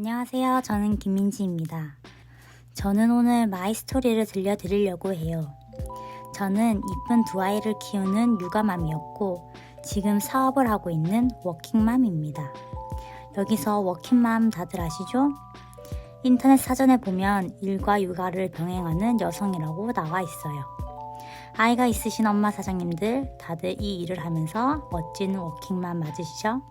안녕하세요. 저는 김민지입니다. 저는 오늘 마이 스토리를 들려드리려고 해요. 저는 이쁜 두 아이를 키우는 육아맘이었고 지금 사업을 하고 있는 워킹맘입니다. 여기서 워킹맘 다들 아시죠? 인터넷 사전에 보면 일과 육아를 병행하는 여성이라고 나와 있어요. 아이가 있으신 엄마 사장님들 다들 이 일을 하면서 멋진 워킹맘 맞으시죠?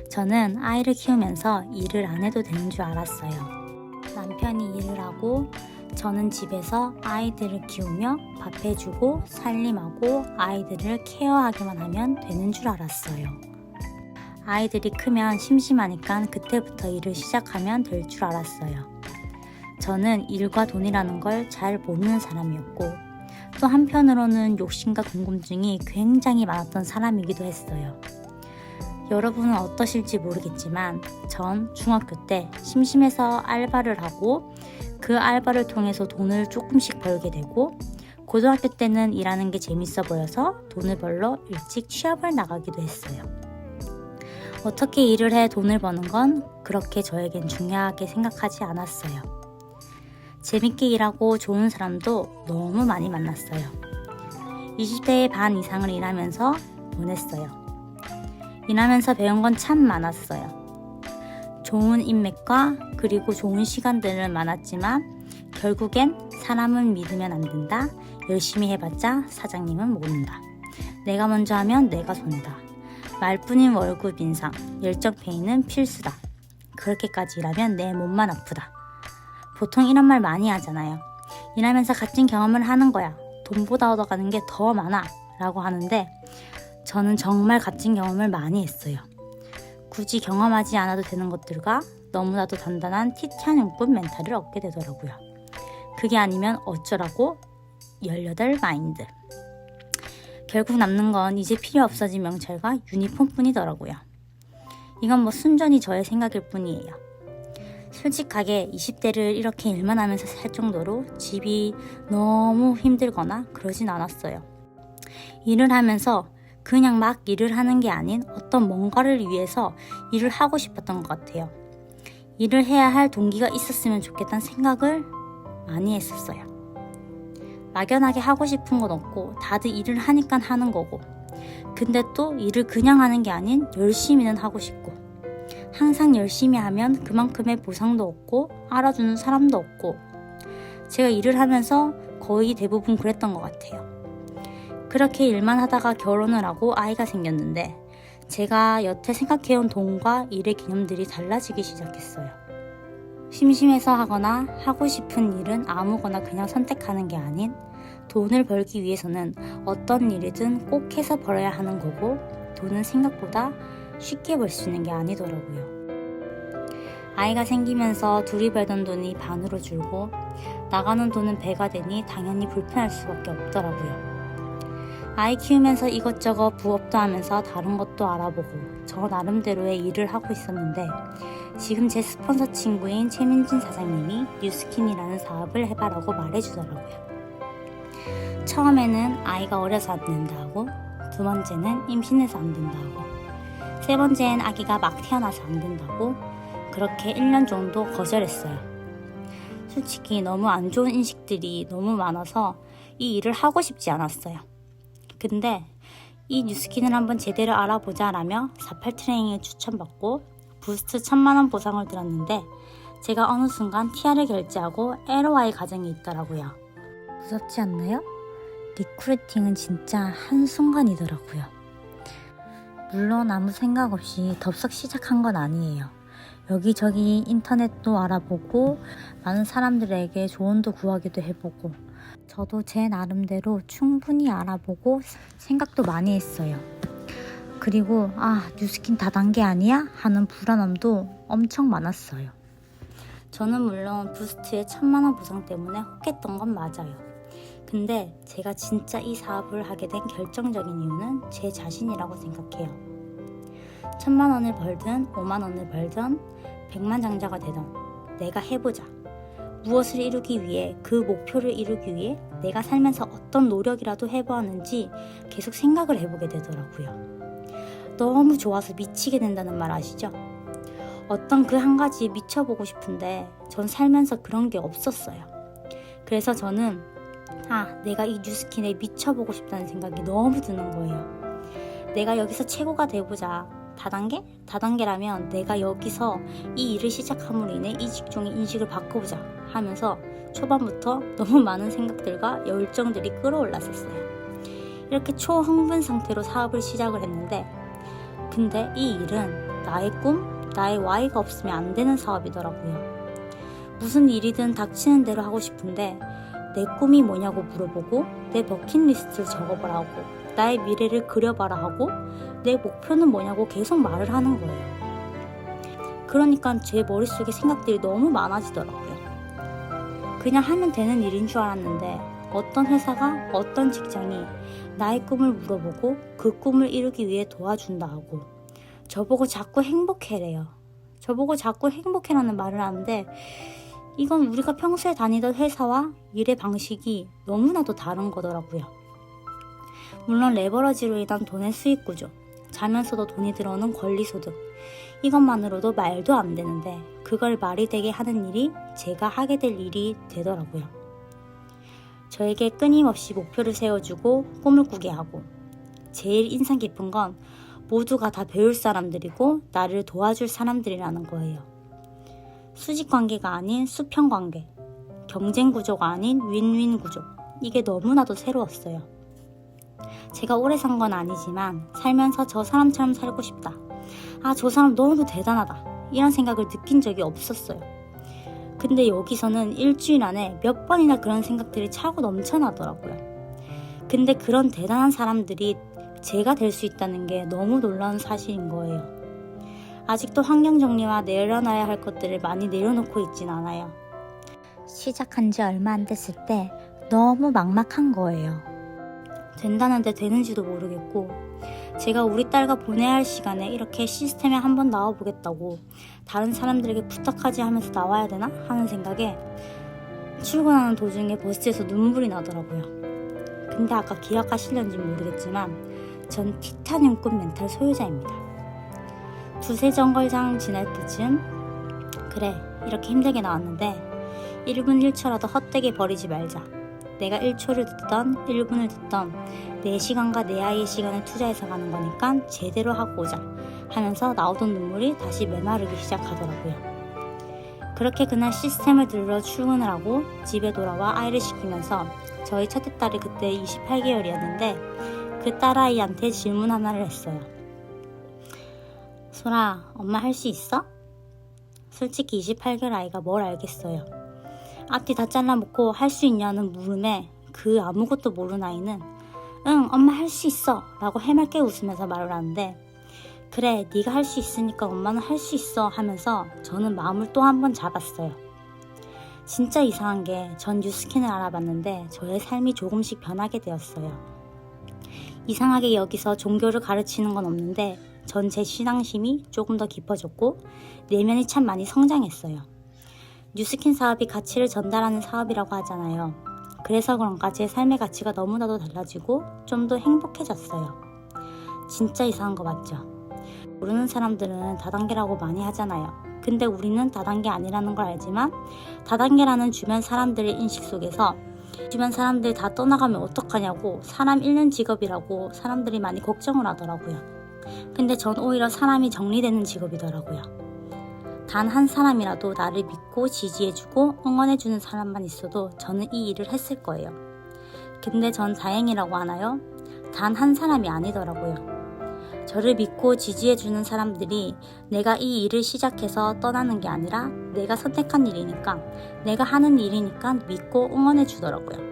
저는 아이를 키우면서 일을 안 해도 되는 줄 알았어요. 남편이 일을 하고 저는 집에서 아이들을 키우며 밥 해주고 살림하고 아이들을 케어하기만 하면 되는 줄 알았어요. 아이들이 크면 심심하니까 그때부터 일을 시작하면 될 줄 알았어요. 저는 일과 돈이라는 걸 잘 모르는 사람이었고 또 한편으로는 욕심과 궁금증이 굉장히 많았던 사람이기도 했어요. 여러분은 어떠실지 모르겠지만 전 중학교 때 심심해서 알바를 하고 그 알바를 통해서 돈을 조금씩 벌게 되고 고등학교 때는 일하는 게 재밌어 보여서 돈을 벌러 일찍 취업을 나가기도 했어요. 어떻게 일을 해 돈을 버는 건 그렇게 저에겐 중요하게 생각하지 않았어요. 재밌게 일하고 좋은 사람도 너무 많이 만났어요. 20대의 반 이상을 일하면서 보냈어요. 일하면서 배운 건 참 많았어요. 좋은 인맥과 그리고 좋은 시간들은 많았지만 결국엔 사람은 믿으면 안 된다. 열심히 해봤자 사장님은 모른다. 내가 먼저 하면 내가 손다. 말뿐인 월급 인상, 열정 페이는 필수다. 그렇게까지 일하면 내 몸만 아프다. 보통 이런 말 많이 하잖아요. 일하면서 값진 경험을 하는 거야. 돈보다 얻어가는 게 더 많아 라고 하는데 저는 정말 값진 경험을 많이 했어요. 굳이 경험하지 않아도 되는 것들과 너무나도 단단한 티티한 용품 멘탈을 얻게 되더라고요. 그게 아니면 어쩌라고 18 마인드. 결국 남는 건 이제 필요 없어진 명찰과 유니폼뿐이더라고요. 이건 뭐 순전히 저의 생각일 뿐이에요. 솔직하게 20대를 이렇게 일만 하면서 살 정도로 집이 너무 힘들거나 그러진 않았어요. 일을 하면서 그냥 막 일을 하는 게 아닌 어떤 뭔가를 위해서 일을 하고 싶었던 것 같아요. 일을 해야 할 동기가 있었으면 좋겠다는 생각을 많이 했었어요. 막연하게 하고 싶은 건 없고 다들 일을 하니까 하는 거고 근데 또 일을 그냥 하는 게 아닌 열심히는 하고 싶고 항상 열심히 하면 그만큼의 보상도 없고 알아주는 사람도 없고 제가 일을 하면서 거의 대부분 그랬던 것 같아요. 그렇게 일만 하다가 결혼을 하고 아이가 생겼는데 제가 여태 생각해온 돈과 일의 개념들이 달라지기 시작했어요. 심심해서 하거나 하고 싶은 일은 아무거나 그냥 선택하는 게 아닌 돈을 벌기 위해서는 어떤 일이든 꼭 해서 벌어야 하는 거고 돈은 생각보다 쉽게 벌 수 있는 게 아니더라고요. 아이가 생기면서 둘이 벌던 돈이 반으로 줄고 나가는 돈은 배가 되니 당연히 불편할 수밖에 없더라고요. 아이 키우면서 이것저것 부업도 하면서 다른 것도 알아보고 저 나름대로의 일을 하고 있었는데 지금 제 스폰서 친구인 최민진 사장님이 뉴스킨이라는 사업을 해봐라고 말해주더라고요. 처음에는 아이가 어려서 안 된다고, 두 번째는 임신해서 안 된다고, 세 번째는 아기가 막 태어나서 안 된다고 그렇게 1년 정도 거절했어요. 솔직히 너무 안 좋은 인식들이 너무 많아서 이 일을 하고 싶지 않았어요. 근데 이 뉴스킨을 한번 제대로 알아보자 라며 48 트레이닝에 추천받고 부스트 1000만원 보상을 들었는데 제가 어느 순간 TR을 결제하고 LOI 과정이 있더라고요. 무섭지 않나요? 리크루팅은 진짜 한순간이더라고요. 물론 아무 생각 없이 덥석 시작한 건 아니에요. 여기저기 인터넷도 알아보고 많은 사람들에게 조언도 구하기도 해보고 저도 제 나름대로 충분히 알아보고 생각도 많이 했어요. 그리고 뉴스킨 다단계 아니야? 하는 불안함도 엄청 많았어요. 저는 물론 부스트의 1000만원 보상 때문에 혹했던 건 맞아요. 근데 제가 진짜 이 사업을 하게 된 결정적인 이유는 제 자신이라고 생각해요. 1000만원을 벌든 5만원을 벌든 100만장자가 되든 내가 해보자. 무엇을 이루기 위해 그 목표를 이루기 위해 내가 살면서 어떤 노력이라도 해보았는지 계속 생각을 해보게 되더라고요. 너무 좋아서 미치게 된다는 말 아시죠? 어떤 그 한 가지에 미쳐보고 싶은데 전 살면서 그런 게 없었어요. 그래서 저는 내가 이 뉴스킨에 미쳐보고 싶다는 생각이 너무 드는 거예요. 내가 여기서 최고가 돼보자. 다단계? 다단계라면 내가 여기서 이 일을 시작함으로 인해 이 직종의 인식을 바꿔보자 하면서 초반부터 너무 많은 생각들과 열정들이 끌어올랐었어요. 이렇게 초흥분 상태로 사업을 시작을 했는데 근데 이 일은 나의 꿈, 나의 Y가 없으면 안 되는 사업이더라고요. 무슨 일이든 닥치는 대로 하고 싶은데 내 꿈이 뭐냐고 물어보고 내 버킷리스트를 적어보라 하고 나의 미래를 그려봐라 하고 내 목표는 뭐냐고 계속 말을 하는 거예요. 그러니까 제 머릿속에 생각들이 너무 많아지더라고요. 그냥 하면 되는 일인 줄 알았는데 어떤 회사가 어떤 직장이 나의 꿈을 물어보고 그 꿈을 이루기 위해 도와준다 하고 저보고 자꾸 행복해래요. 저보고 자꾸 행복해라는 말을 하는데 이건 우리가 평소에 다니던 회사와 일의 방식이 너무나도 다른 거더라고요. 물론 레버러지로 인한 돈의 수익 구조, 자면서도 돈이 들어오는 권리소득, 이것만으로도 말도 안 되는데 그걸 말이 되게 하는 일이 제가 하게 될 일이 되더라고요. 저에게 끊임없이 목표를 세워주고 꿈을 꾸게 하고 제일 인상 깊은 건 모두가 다 배울 사람들이고 나를 도와줄 사람들이라는 거예요. 수직 관계가 아닌 수평 관계, 경쟁 구조가 아닌 윈윈 구조, 이게 너무나도 새로웠어요. 제가 오래 산 건 아니지만 살면서 저 사람처럼 살고 싶다. 저 사람 너무 대단하다. 이런 생각을 느낀 적이 없었어요. 근데 여기서는 일주일 안에 몇 번이나 그런 생각들이 차고 넘쳐나더라고요. 근데 그런 대단한 사람들이 제가 될 수 있다는 게 너무 놀라운 사실인 거예요. 아직도 환경정리와 내려놔야 할 것들을 많이 내려놓고 있진 않아요. 시작한 지 얼마 안 됐을 때 너무 막막한 거예요. 된다는데 되는지도 모르겠고 제가 우리 딸과 보내야 할 시간에 이렇게 시스템에 한번 나와보겠다고 다른 사람들에게 부탁하지 하면서 나와야 되나 하는 생각에 출근하는 도중에 버스에서 눈물이 나더라고요. 근데 아까 기억하실런지 모르겠지만 전 티타늄급 멘탈 소유자입니다. 두세 정거장 지날 때쯤 그래 이렇게 힘들게 나왔는데 1분 1초라도 헛되게 버리지 말자. 내가 1초를 듣던 1분을 듣던 내 시간과 내 아이의 시간을 투자해서 가는 거니까 제대로 하고 오자 하면서 나오던 눈물이 다시 메마르기 시작하더라고요. 그렇게 그날 시스템을 들러 출근을 하고 집에 돌아와 아이를 시키면서 저희 첫째 딸이 그때 28개월이었는데 그 딸아이한테 질문 하나를 했어요. 소라, 엄마 할 수 있어? 솔직히 28개월 아이가 뭘 알겠어요. 앞뒤 다 잘라먹고 할 수 있냐는 물음에 그 아무것도 모르는 아이는 응 엄마 할 수 있어 라고 해맑게 웃으면서 말을 하는데 그래 네가 할 수 있으니까 엄마는 할 수 있어 하면서 저는 마음을 또 한 번 잡았어요. 진짜 이상한 게 전 뉴스킨을 알아봤는데 저의 삶이 조금씩 변하게 되었어요. 이상하게 여기서 종교를 가르치는 건 없는데 전 제 신앙심이 조금 더 깊어졌고 내면이 참 많이 성장했어요. 뉴스킨 사업이 가치를 전달하는 사업이라고 하잖아요. 그래서 그런가 제 삶의 가치가 너무나도 달라지고 좀 더 행복해졌어요. 진짜 이상한 거 맞죠? 모르는 사람들은 다단계라고 많이 하잖아요. 근데 우리는 다단계 아니라는 걸 알지만 다단계라는 주변 사람들의 인식 속에서 주변 사람들 다 떠나가면 어떡하냐고 사람 잃는 직업이라고 사람들이 많이 걱정을 하더라고요. 근데 전 오히려 사람이 정리되는 직업이더라고요. 단 한 사람이라도 나를 믿고 지지해주고 응원해주는 사람만 있어도 저는 이 일을 했을 거예요. 근데 전 다행이라고 하나요? 단 한 사람이 아니더라고요. 저를 믿고 지지해주는 사람들이 내가 이 일을 시작해서 떠나는 게 아니라 내가 선택한 일이니까 내가 하는 일이니까 믿고 응원해주더라고요.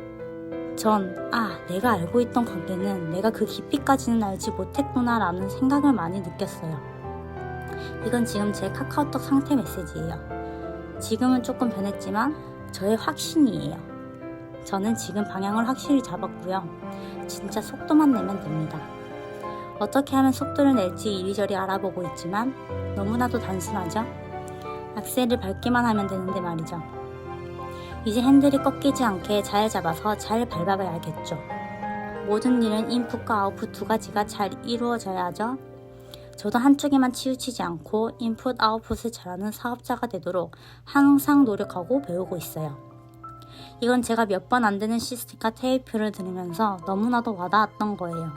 전 내가 알고 있던 관계는 내가 그 깊이까지는 알지 못했구나 라는 생각을 많이 느꼈어요. 이건 지금 제 카카오톡 상태 메시지예요. 지금은 조금 변했지만 저의 확신이에요. 저는 지금 방향을 확실히 잡았고요. 진짜 속도만 내면 됩니다. 어떻게 하면 속도를 낼지 이리저리 알아보고 있지만 너무나도 단순하죠? 악셀을 밟기만 하면 되는데 말이죠. 이제 핸들이 꺾이지 않게 잘 잡아서 잘 밟아봐야겠죠. 모든 일은 인풋과 아웃풋 두 가지가 잘 이루어져야 하죠. 저도 한쪽에만 치우치지 않고 인풋 아웃풋을 잘하는 사업자가 되도록 항상 노력하고 배우고 있어요. 이건 제가 몇 번 안 되는 시스템과 테이프를 들으면서 너무나도 와닿았던 거예요.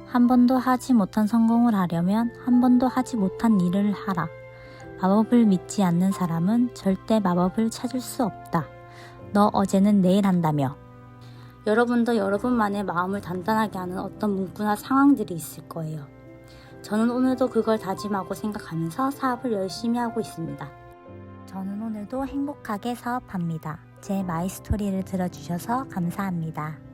한 번도 하지 못한 성공을 하려면 한 번도 하지 못한 일을 하라. 마법을 믿지 않는 사람은 절대 마법을 찾을 수 없다. 너 어제는 내일 한다며. 여러분도 여러분만의 마음을 단단하게 하는 어떤 문구나 상황들이 있을 거예요. 저는 오늘도 그걸 다짐하고 생각하면서 사업을 열심히 하고 있습니다. 저는 오늘도 행복하게 사업합니다. 제 마이스토리를 들어주셔서 감사합니다.